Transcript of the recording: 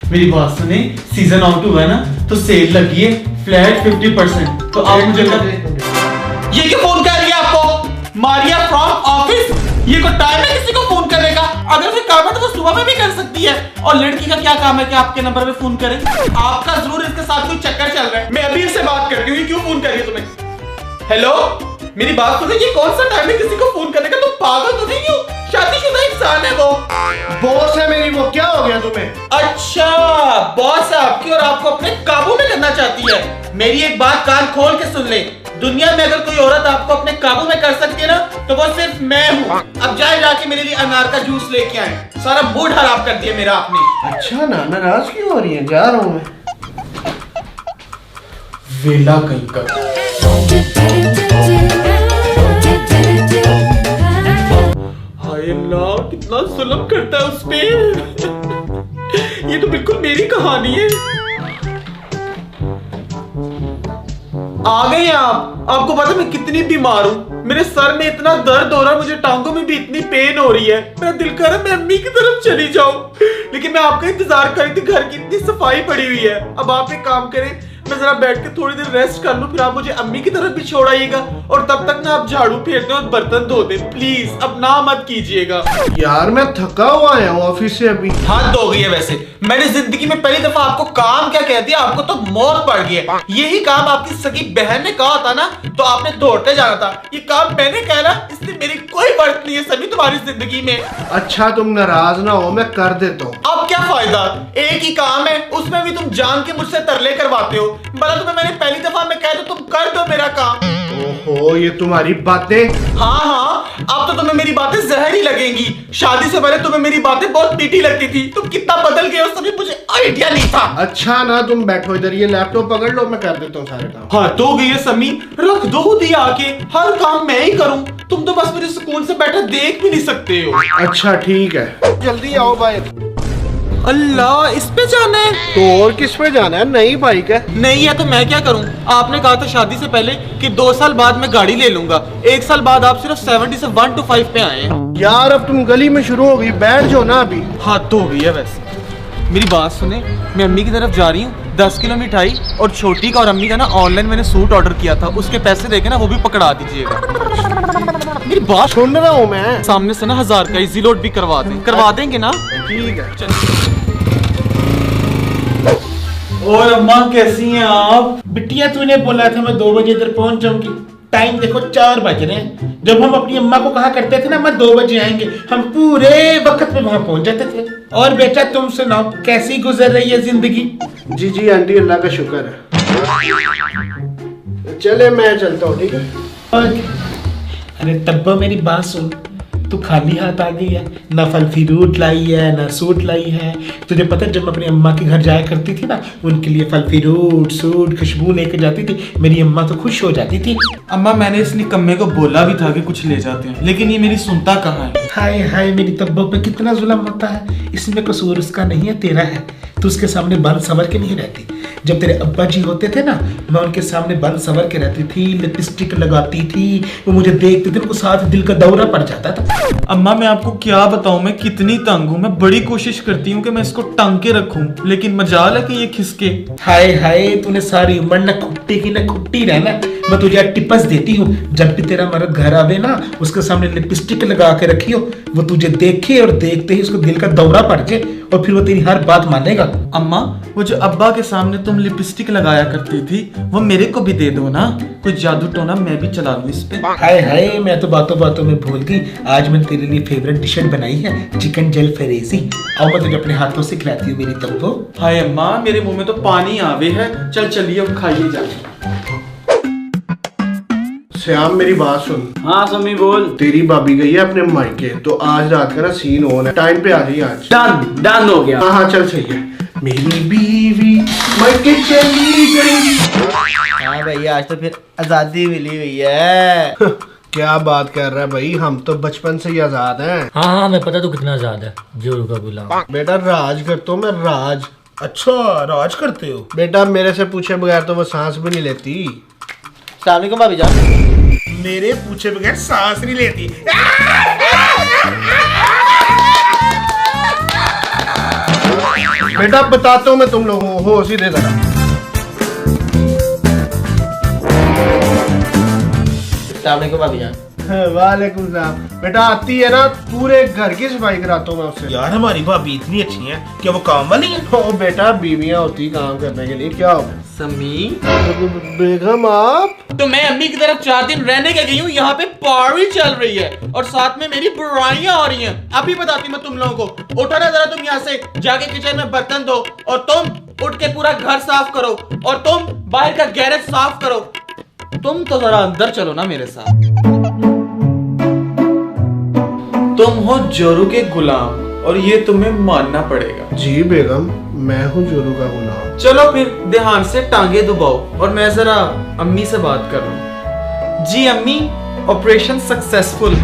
मेरी बात सुने, सीजन आउट हुआ है ना तो सेल लगी है फ्लैट 50%। तो आप मुझे ये क्यों फोन कर रही है आपको? Maria from office. ये कोई टाइम है किसी को फोन करने का? अगर फिर काम है तो वो सुबह में भी कर सकती है। और लड़की का क्या काम है कि आपके नंबर पे फोन करे? आपका जरूर इसके साथ कोई चक्कर चल रहा है। मैं अभी इससे बात करती हूँ, क्यों फोन कर रही है तुम्हें? हेलो, मेरी बात सुनो, ये कौन सा टाइम है किसी को फोन करने का? तुम पागल तो नहीं हो? शादीशुदा इंसान है वो। बॉस है मेरी वो, क्या हो गया तुम्हें? अच्छा, बॉस है आपकी और आपको अपने काबू में करना चाहती है। मेरी एक बात कान खोल के सुन ले, दुनिया में अगर कोई औरत आपको अपने काबू में कर सकती है ना तो वो सिर्फ मैं हूँ। अब जाके मेरे लिए अनार का जूस लेके आए। सारा मूड खराब कर दिया मेरा आपने। अच्छा ना, नाराज क्यों हो रही है? जा रहा हूँ मैं। वेला कहीं का। हाय अल्लाह, कितना जुल्म करता है उस पे। ये तो बिल्कुल मेरी कहानी है। आ गए आप? आपको पता है मैं कितनी बीमार हूँ? मेरे सर में इतना दर्द हो रहा है, मुझे टांगों में भी इतनी पेन हो रही है। मेरा दिल कर रहा है मैं अम्मी की तरफ चली जाऊं, लेकिन मैं आपका इंतजार कर रही थी। घर की इतनी सफाई पड़ी हुई है। अब आप एक काम करें, मैं जरा बैठ के थोड़ी देर रेस्ट कर लूं, फिर आप मुझे अम्मी की तरफ भी छोड़ आइएगा। और तब तक ना आप झाड़ू फेर दे और बर्तन धो दे प्लीज। अब ना मत कीजिएगा यार मैं थका हुआ आया हूँ ऑफिस से अभी। हाथ धो गई है। वैसे मैंने जिंदगी में पहली दफा आपको काम क्या कह दिया, आपको तो मौत पड़ गई है। यही काम आपकी सगी बहन ने कहा था ना तो आपने दौड़ते जाना था। ये काम मैंने कहा ना, इसलिए मेरी कोई बर्त नहीं है सभी तुम्हारी जिंदगी में। अच्छा तुम नाराज ना हो, मैं कर देता हूँ। अब क्या फायदा? एक ही काम है, उसमें भी तुम जान के मुझसे तरले करवाते हो। भला तुम्हें मैंने पहली दफा में कहा तो तुम कर दो मेरा काम। ओहो, ये तुम्हारी बातें। हाँ, अब तो तुम्हें मेरी बातें जहर ही लगेंगी। शादी से पहले तुम्हें मेरी बातें बहुत मीठी लगती थी। तुम कितना बदल गए हो सभी मुझे आइडिया नहीं था। अच्छा ना, तुम बैठो इधर, ये लैपटॉप पकड़ लो, मैं कर देता हूँ सारे काम। हाँ तो गई है समी, रख दो दिया आके, हर काम मैं ही करूं। तुम तो बस मुझे सुकून से बैठा देख भी नहीं सकते हो। अच्छा ठीक है, जल्दी आओ भाई। अल्लाह, इस पे जाना है? तो और किस पे जाना है? नई बाइक है। नहीं है तो मैं क्या करूं? आपने कहा था शादी से पहले कि 2 साल बाद मैं गाड़ी ले लूंगा। 1 साल बाद आप सिर्फ 70 से 1 to 5 पे आए हैं। यार अब तुम गली में शुरू हो गई, बैठ जाओ ना अभी। हाँ तो हो गई है। वैसे मेरी बात सुने, मैं अम्मी की तरफ जा रही हूँ। 10 किलो मिठाई और छोटी का और अम्मी का ना ऑनलाइन मैंने सूट ऑर्डर किया था, उसके पैसे देके ना वो भी पकड़ा दीजिएगा। मेरी बात सुन रहा हूँ मैं। सामने से ना 1000 का इजी लोड भी करवा देंगे ना? ठीक है। चलिए। और अम्मा कैसी हैं आप? बिटिया तूने बोला था मैं 2 बजे इधर पहुंच जाऊंगी। टाइम देखो 4 बज रहे हैं। जब हम अपनी अम्मा को कहा करते थे ना मैं 2 बजे आएंगे, हम पूरे वक्त पे वहां पहुंच जाते थे। और बेटा तुम सुनाओ, कैसी गुजर रही है जिंदगी? जी जी आंटी, अल्लाह का शुक्र है। चले मैं चलता हूँ, ठीक है? अरे तब्बा मेरी बात सुन, तू खाली हाथ आ गई है, ना फल फ्रूट लाई है ना सूट लाई है। तुझे पता है जब मैं अपनी अम्मा के घर जाया करती थी ना, उनके लिए फल फ्रूट सूट खुशबू लेके जाती थी, मेरी अम्मा तो खुश हो जाती थी। अम्मा मैंने इस निकम्मे को बोला भी था कि कुछ ले जाते हैं, लेकिन ये मेरी सुनता कहाँ है। हाय हाय, मेरी तब्बा पे कितना जुल्म होता है। इसमें कसूर उसका नहीं है, तेरा है। तू उसके सामने बंद संवर के नहीं रहती। जब तेरे अब्बा जी होते थे ना, मैं उनके सामने बंद संवर के रहती थी, लिपस्टिक लगाती थी। वो मुझे देखते थे, उनको साथ दिल का दौरा पड़ जाता था। अम्मा मैं आपको क्या बताऊं, मैं कितनी तंग हूँ। मैं बड़ी कोशिश करती हूँ कि मैं इसको टांग के रखूं, लेकिन मजाल है कि ये खिसके। हाय हाय, तूने सारी उम्र न खुट्टी की न खुट्टी रहना। मैं तुझे टिप्स देती हूँ, जब भी तेरा मर्द घर आवे ना, उसके सामने लिपस्टिक लगा के रखियो। वो तुझे देखे और देखते ही उसको दिल का दौरा पड़ जाए और फिर वो तेरी हर बात मानेगा। अम्मा वो जो अब्बा के सामने तुम लिपस्टिक लगाया करती थी, वो मेरे को भी दे दो ना। कोई जादू टोना मैं भी चला लूं इस पे। हाय हाय, मैं तो बातों बातों में भूल गई। आज मैंने तेरे लिए फेवरेट डिश बनाई है, चिकन जल फरेजी। आओ मैं तुझे अपने हाथों से खिलाती हूँ मेरी तब्बो। हाय अम्मा, मेरे मुंह में तो पानी आवे है। चल चलिए अब खाइए जाके। श्याम मेरी बात सुन। हाँ समी बोल। तेरी भाभी गई है अपने मायके, तो आज रात का ना सीन ऑन है, टाइम पे आ रही है आज। डन डन हो गया। हाँ हाँ चल सही है। मेरी बीवी मायके चली गई। हाँ भैया, आज तो फिर आजादी मिली हुई है। क्या बात कर रहा है भाई, हम तो बचपन से ही आजाद हैं। हाँ हाँ, मैं पता तू कितना आजाद है। जोरू का गुलाम। बेटा राज करता हूँ मैं, राज। अच्छा राज करते हो? बेटा मेरे से पूछे बगैर तो वो सांस भी नहीं लेती। सलाम को भाभी जान। मेरे पूछे बगैर सांस नहीं लेती। बेटा बताता हूँ मैं तुम लोगों को, हो सीधे जरा। अस्सलामुअलैकुम भाभी जान। वालेकुम सलाम। बेटा आती है ना पूरे घर की सफाई कराता हूँ मैं उससे। यार हमारी भाभी इतनी अच्छी है, क्या वो काम वाली है? ओ बेटा बीवियां होती काम करने के लिए, क्या हो समी बेगम आप? तो मैं अम्मी की तरफ 4 दिन रहने के गई हूँ, यहाँ पे पार्टी चल रही है और साथ में मेरी बुराइयां हो रही हैं। अभी बताती मैं तुम लोगों को। उठो ना जरा तुम यहाँ से, जाके किचन में बर्तन धो और तुम उठ के पूरा घर साफ करो और तुम बाहर का गैरेज साफ करो। तुम तो जरा अंदर चलो ना मेरे साथ। तुम हो जोरू के गुलाम और ये तुम्हें मानना पड़ेगा। जी बेगम, मैं हूँ जोरू का गुलाम। चलो फिर ध्यान से टांगे दबाओ और मैं जरा अम्मी से बात कर रहा हूँ। जी अम्मी, ऑपरेशन सक्सेसफुल।